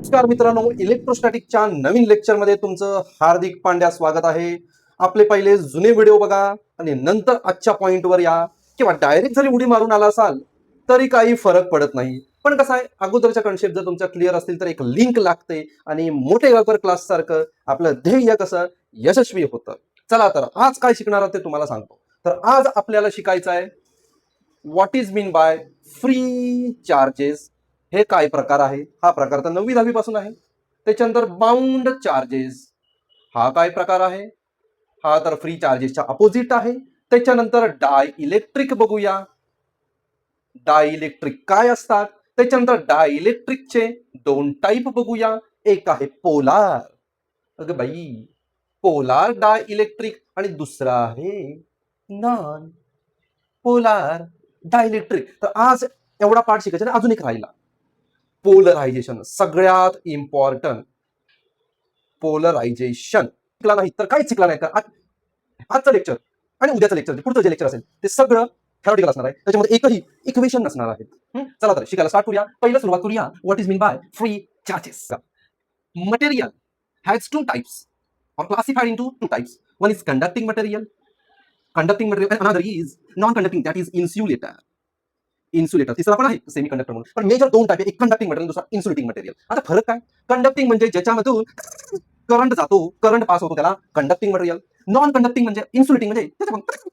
नमस्कार मित्रांनो, इलेक्ट्रोस्टॅटिकच्या नवीन लेक्चरमध्ये तुमचं हार्दिक पांड्या स्वागत आहे. आपले पहिले जुने व्हिडिओ बघा आणि नंतर आजच्या पॉइंटवर या, किंवा डायरेक्ट जरी उडी मारून आला असाल तरी काही फरक पडत नाही. पण कसं आहे, अगोदरच्या कन्सेप्ट जर तुमच्या क्लिअर असतील तर एक लिंक लागते आणि मोठे व्यापार क्लास सारखं आपलं ध्येय कसं यशस्वी होतं. चला तर आज काय शिकणार आहोत ते तुम्हाला सांगतो. तर आज आपल्याला शिकायचं आहे what is mean by free charges. हे काय प्रकार आहे? हा प्रकार तर 9वी-10वी पासून आहे. त्याच्यानंतर बाउंड चार्जेस हा काय प्रकार आहे? हा तर फ्री चार्जेसच्या अपोजिट आहे. त्याच्यानंतर डाय इलेक्ट्रिक बघूया. डाय इलेक्ट्रिक काय असतात? त्याच्यानंतर डाय इलेक्ट्रिकचे दोन टाईप बघूया. एक आहे पोलार, अगं बाई, पोलार डाय इलेक्ट्रिक, आणि दुसरा आहे नॉन पोलार डाय इलेक्ट्रिक. तर आज एवढा पार्ट शिकायचा आणि अजून एक राहिला, पोलरायझेशन. सगळ्यात इम्पॉर्टंट पोलरायझेशन. शिकला नाही तर काहीच शिकला नाही का? आजचं लेक्चर आणि उद्याचं लेक्चर, पुढचं जे लेक्चर असेल ते सगळं थेरॉटिकल असणार आहे. त्याच्यामध्ये एकही इक्वेशन नसणार आहे. चला तर शिकायला स्टार्ट करूया. पहिलं सुरुवात करूया, what is mean by free charges. Material has two types or classified into two types. One is conducting material, and another is non-conducting, that is insulator. Insulator तिसरा पण आहे सेमी कंडक्टर म्हणून. पण मेजर दोन टाइप आहे, एक conducting material, दुसरा insulating material. आता फरक काय? कंडक्टिंग म्हणजे ज्याच्यामधून करंट जातो, करंट पास होतो, त्याला कंडक्टिंग मटेरियल. नॉन कंडक्टिंग म्हणजे इन्सुलेटिंग, म्हणजे त्याच्यामध्ये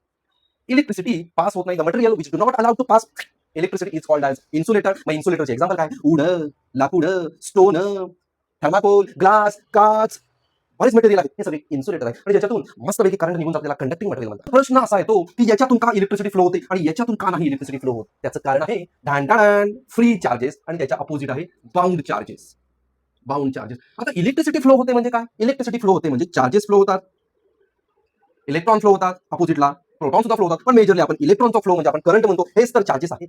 इलेक्ट्रिसिटी पास होत नाही. The material which do not allowed to pass electricity is called as insulator. मग इन्सुलेटरचे एक्झाम्पल काय? वूड, लाकूड, स्टोन, थर्माकोल, ग्लास, काच, बरेच मटेरियल आहे, हे सगळे इन्सुलेटर आहे. आणि ज्याच्यातून मस्तपैकी करंट निघून जातो त्याला कंडक्टिंग मटेरियल म्हणतात. प्रश्न असा येतो की याच्यातून का इलेक्ट्रिसिटी फ्लो होते आणि याच्यातून का नाही इलेक्ट्रिसिटी फ्लो होत? त्याचं कारण आहे ढांढाण फ्री चार्जेस, आणि त्याच्या अपोजिट आहे बाउंड चार्जेस. Bound charges. आता इलेक्ट्रिसिटी फ्लो होते म्हणजे काय? इलेक्ट्रिसिटी फ्लो होते म्हणजे चार्जेस फ्लो होतात, इलेक्ट्रॉन फ्लो होतात, अपोजिटला प्रोटॉन सुद्धा फ्लो होतात. पण मेजरली आपण इलेक्ट्रॉनचा फ्लो म्हणजे आपण करंट म्हणतो, हेच तर चार्जेस आहेत.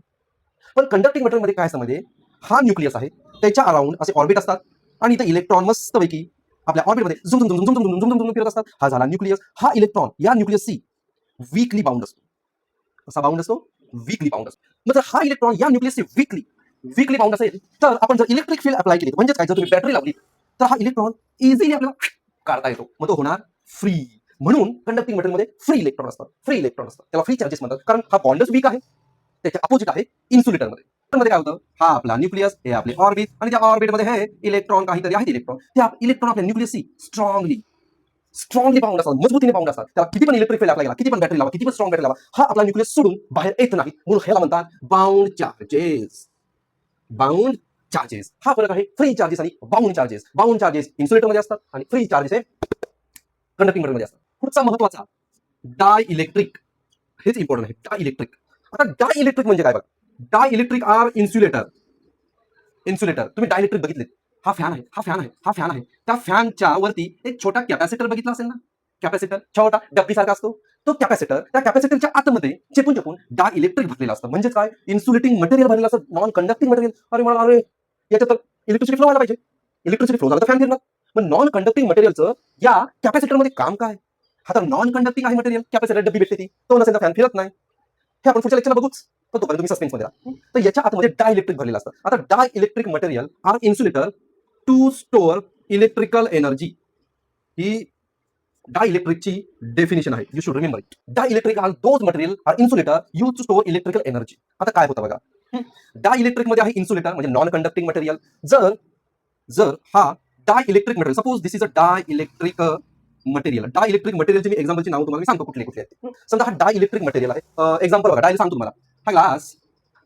पण कंडक्टिंग मटेरियल मध्ये काय समजते? हा न्यूक्लियस आहे, त्याच्या अराउंड असे ऑर्बिट असतात, आणि इथे इलेक्ट्रॉन मस्तपैकी आपल्या ऑर्बिटमध्ये झुम झुम झुम झुम झुम झुम झुम फिरत असतात. हा झाला न्यूक्लियस. हा इलेक्ट्रॉन या न्यूक्लियसशी वीकली बाउंड असतो. कसा बाउंड असतो? वीकली बाउंड असतो. मग जर हा इलेक्ट्रॉन या न्यूक्लियसशी वीकली बाउंड असेल, तर आपण जर इलेक्ट्रिक फील्ड अप्लाय केली, म्हणजे काय, जर तुम्ही बॅटरी लावली तर हा इलेक्ट्रॉन इझिली आपल्याला काढता येतो, मग तो होणार फ्री. म्हणून कंडक्टिंग मटेरियलमध्ये फ्री इलेक्ट्रॉन असतात, त्याला फ्री चार्जेस म्हणतात, कारण हा बॉन्डच वीक आहे. त्याच्या अपोजिट आहे इन्सुलेटरमध्ये. मध्ये काय होतं? हा आपला न्यूक्लियस, हे आपले ऑर्बिट, आणि त्या ऑर्बिटमध्ये हे इलेक्ट्रॉन काहीतरी आहेत इलेक्ट्रॉन. त्या इलेक्ट्रॉन आपल्या न्यूक्लियसशी स्ट्रॉंगली बाउंड असतात, मजबूतीने बाउंड असतात. त्याला किती पण इलेक्ट्रिक फील्ड अप्लाय केला, किती पण बॅटरी लावा, किती पण स्ट्रॉंग बॅटरी लावा, हा आपला न्यूक्लियस सोडून बाहेर येत नाही. म्हणून ह्याला म्हणतात बाउंड चार्जेस. बाउंड चार्जेस हा फरक आहे फ्री चार्जेस आणि बाउंड चार्जेस. बाउंड चार्जेस इन्सुलेटरमध्ये असतात आणि फ्री चार्जेस हे कंडक्टिंग मटेरियलमध्ये असतात. पुढचा महत्वाचा डाय इलेक्ट्रिक, हेच इम्पॉर्टंट आहे. डाय इलेक्ट्रिक. आता डाय इलेक्ट्रिक म्हणजे काय बघा. डाय इलेक्ट्रिक आर इन्सुलेटर. तुम्ही डाय इलेक्ट्रिक बघितले, हा फॅन आहे. त्या फॅनच्या वरती एक छोटा कॅपॅसिटर बघितला असेल ना? कॅपॅसिटर छोटा डब्बी सारखा असतो. तो कॅपॅसिटर, त्या कॅपॅसिटरच्या आतमध्ये चेपून डाय इलेक्ट्रिक भरलेला असतं. म्हणजे काय? इन्सुलेटिंग मटेरियल भरलेलं असतं, नॉन कंडक्टिंग मटेरियल. अरे याच्यात तर इलेक्ट्रिसिटी फ्लो व्हायला पाहिजे. इलेक्ट्रिसिटी फ्लो झाला तर फॅन फिरणार. मग नॉन कंडक्टिंग मटेरियलचं या कॅपॅसिटरमध्ये काम काय? हा तर नॉन कंडक्टिंग आहे मटेरियल. कॅपॅसिटर डब्बी भेटते ती, तो नसेल तर फॅन फिरत नाही. हे आपण पुढच्या लेक्चरला बघूच, पण तोपर्यंत तुम्ही सस्पेन्स मध्ये राहा. तर याच्या आतमध्ये डाय इलेक्ट्रिक भरलेलं असतं. आता dielectric material are insulator to store electrical energy. ही डाय इलेक्ट्रिकची डेफिनेशन आहे. You should remember it. Dielectric are those material are insulator use to store electrical energy. आता काय होतं बघा, डाय इलेक्ट्रिक मध्ये आहे इन्सुलेटर म्हणजे नॉन कंडक्टिंग मटेरियल. जर हा dielectric material, suppose this is a dielectric material. Dielectric मटेरियलची मी एक्झाम्पलची नाव तुम्हाला सांगतो कुठले कुठले आहेत. समजा हा डाय इलेक्ट्रिक मटेरियल आहे. एक्झाम्पल बघा, डाय सांगतो तुम्हाला. हा ग्लास,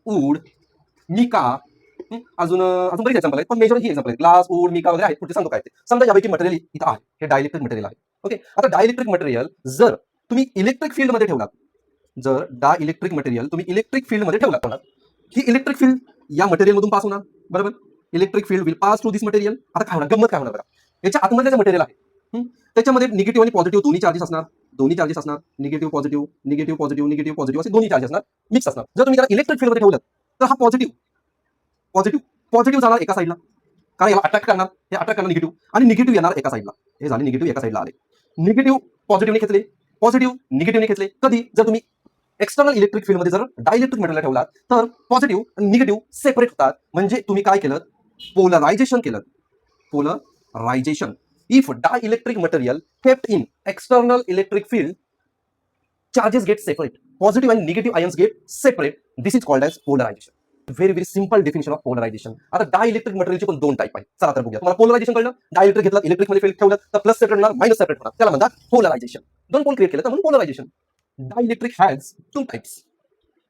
वूड, मिका, अजून बरेच एक्झाम्पल आहेत, पण मेजर ही एक्झाम्पल आहेत. ग्लास, वूड, मिका वगैरे आहेत. पुढचे सांगतो काय ते. समजा यापैकी मटेरियल इथं आहे, हे डायइलेक्ट्रिक मटेरियल आहे. ओके. आता डायइलेक्ट्रिक मटेरियल जर तुम्ही इलेक्ट्रिक फील्ड मध्ये ठेवलात, जर डायइलेक्ट्रिक मटेरियल तुम्ही इलेक्ट्रिक फील्ड मध्ये ठेवलात, ही इलेक्ट्रिक फील्ड या मटेरियल मधून पास होणार, बरोबर. Electric field will pass through this material. आता काय होणार? गंमत काय होणार बघा. याच्या आतमध्ये जे मटेरियल आहे, त्याच्यामध्ये निगेटिव्ह आणि पॉझिटिव्ह दोन्ही चार्जेस असणार. निगेटिव्ह पॉझिटिव्ह असे दोन्ही चार्जेस असणार, मिक्स असणार. जर तुम्ही त्याला इलेक्ट्रिक फील्ड मध्ये ठेवलं तर हा पॉझिटिव्ह जाणार एका साईडला, कारण याला अट्रॅक्ट करणार, हे अट्रॅक्ट करणार निगेटिव्ह, आणि निगेटिव्ह येणार एका साईडला. हे झाले निगेटिव्ह एका साईडला आले. निगेटिव्ह पॉझिटिव्हने घेतले, पॉझिटिव्ह निगेटिव्हने घेतले. कधी? जर तुम्ही एक्सटर्नल इलेक्ट्रिक फील्ड मध्ये जर डायइलेक्ट्रिक मटेरियल ठेवलात तर पॉझिटिव्ह आणि निगेटिव्ह सेपरेट होतात. म्हणजे तुम्ही काय केलं? पोलरायझेशन केलं. polarization. If dielectric material kept in external electric field, charges get separate. Positive and negative ions get separate. This is called as polarization. Very very simple definition of polarization. आता dielectric मटेरियलचे पण दोन type आहेत. चला तर बघूया. तुम्हाला polarisation कळलं. डायइलेक्ट्रिक घेतलं, इलेक्ट्रिक मध्ये फील्ड ठेवलं तर प्लस सेपरेट होणार, मायनस सेपरेट होणार. त्याला म्हणतात पोलरायझेशन. दोन पोल क्रिएट केले तर म्हणून polarization. Dielectric has two types.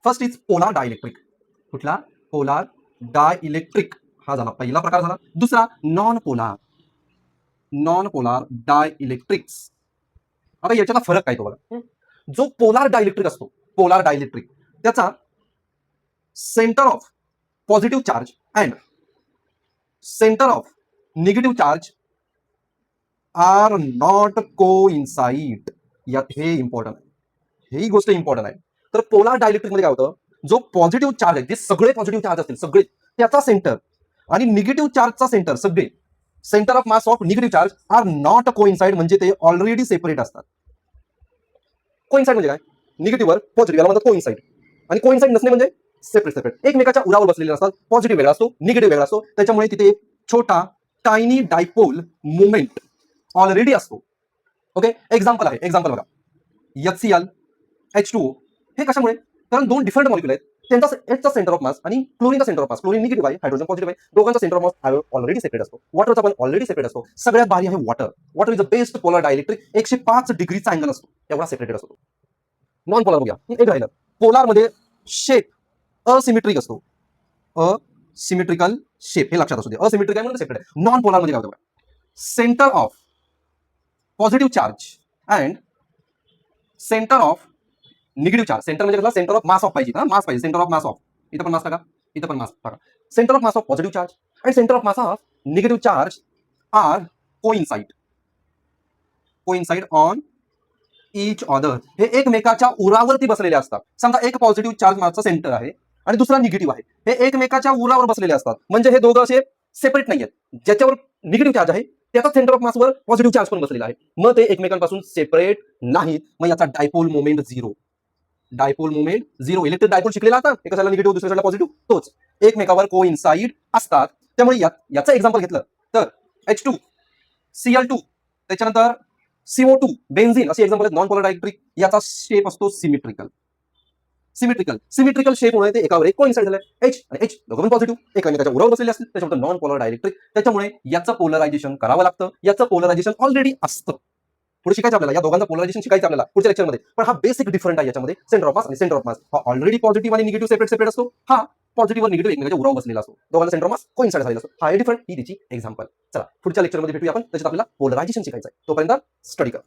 First is polar dielectric. कुठला? Polar dielectric. हा झाला पहिला प्रकार झाला. दुसरा नॉन पोलार डायइलेक्ट्रिक्स. आता याच्यातला फरक काय तो बघा. जो पोलार डायइलेक्ट्रिक असतो, पोलार डायइलेक्ट्रिक, त्याचा centre of positive charge and centre of negative charge are not coincide. यात हे इम्पॉर्टंट आहे, ही गोष्ट इम्पॉर्टंट आहे. तर पोलार डायइलेक्ट्रिक मध्ये काय होतं, जो पॉझिटिव्ह चार्ज आहे, जे सगळे पॉझिटिव्ह चार्ज असतील सगळे, त्याचा सेंटर आणि निगेटिव्ह चार्जचा सेंटर, सगळे centre of mass of negative charge are not coincide, म्हणजे ते ऑलरेडी सेपरेट असतात. कोइन्साइड म्हणजे काय? निगेटिव्हवर पॉझिटिव्ह याला म्हणतात कोइन्साइड, आणि कोइन्साइड नसणे म्हणजे सेपरेट. एकमेकाच्या उरावर बसलेले असतात. पॉझिटिव्ह वेगळा असतो, निगेटिव्ह वेगळा असतो. त्याच्यामुळे तिथे एक छोटा टायनी डायपोल मुवमेंट ऑलरेडी असतो. ओके, एक्झाम्पल आहे. एक्झाम्पल बघा. HCl, H2O हे कशामुळे? कारण दोन डिफरंट मॉलिक्युल आहेत. त्यांचा Hचा सेंटर ऑफ मास आणि क्लोरीनचा centre of mass, chlorine negative आहे, हायड्रोजन पॉझिटिव्ह आहे. दोघांचा centre of mass already separate असतो. वॉटरचा पण ऑलरेडी सेपरेट असतो. सगळ्यात भारी आहे water. Water is the best polar dielectric. 105 डिग्रीचा अँगल असतो, एवढा सेपरेटेड असतो. नॉन पोलार बघूया. एक राहिलं. पोलार मध्ये शेप असिमेट्रिक असतो. असिमेट्रिकल शेप हे लक्षात असू दे. असिमेट्रिक आहे म्हणून सेपरेट आहे. नॉन पोलार मध्ये काय होतं? Centre of positive charge and centre of negative charge. Centre म्हणजे कसं? सेंटर ऑफ मास ऑफ पाहिजे. मास पाहिजे. Centre of mass of. इथं पण मास टाका, इथं पण मास टाका. Centre of mass of positive charge and centre of mass of negative charge are coincide on each other. हे एकमेकाच्या उरावरती बसलेले असतात. समजा एक पॉझिटिव्ह चार्ज मासचा सेंटर आहे आणि दुसरा निगेटिव्ह आहे. हे एकमेकाच्या उरावर बसलेले असतात, म्हणजे हे दोघं असे सेपरेट नाही आहेत. ज्याच्यावर निगेटिव्ह चार्ज आहे त्याचा सेंटर ऑफ मासवर पॉझिटिव्ह चार्ज पण बसलेला आहे. मग ते एकमेकांपासून सेपरेट नाहीत. मग याचा dipole moment zero. Dipole moment zero. Electric dipole शिकलेला आता, एका साईडला निगेटिव्ह दुसऱ्या साईडला पॉझिटिव्ह, तोच एकमेकावर कोइन्साइड असतात. त्यामुळे याचं एक्झाम्पल घेतलं तर H2, Cl2, त्याच्यानंतर CO2, बेन्झिन असे एक्झाम्पल आहेत. Non polar dielectric. याचा शेप असतो सिमेट्रिकल शेपमुळे ते एकावर एक कोइन्साइड झालं. H आणि H दोघं पण पॉझिटिव्ह, एकमेकाच्या उरावर बसलेले असतील, त्याच्यामुळे नॉन पोलर डायइलेक्ट्रिक. त्याच्यामुळे याचं पोलरायझेशन करावं लागतं. याचं पोलरायझेशन ऑलरेडी असतं. पुढे शिकायचं आपल्याला, या दोघांचं पोलरायझेशन शिकायचं आपल्याला पुढच्या लेक्चरमध्ये. पण हा बेसिक डिफरंट आहे याच्यामध्ये. सेंटर ऑफ मास आणि सेंटर ऑफ मास हा ऑलरेडी पॉझिटिव्ह आणि निगेटिव्ह सेपरेट असतो. हा पॉझिटिव्ह व निगेटिव्ह एकमेकाच्या उरावर बसलेला असतो. दोघांचा सेंटर ऑफ मास कोइन्साइड झालेला असतो. हा डिफरंट, ही त्याची एक्झाम्पल. चला पुढच्या लेक्चरमध्ये भेटूया आपण. त्याच्यात आपल्याला पोलरायझेशन शिकायचं आहे. तोपर्यंत स्टडी करा.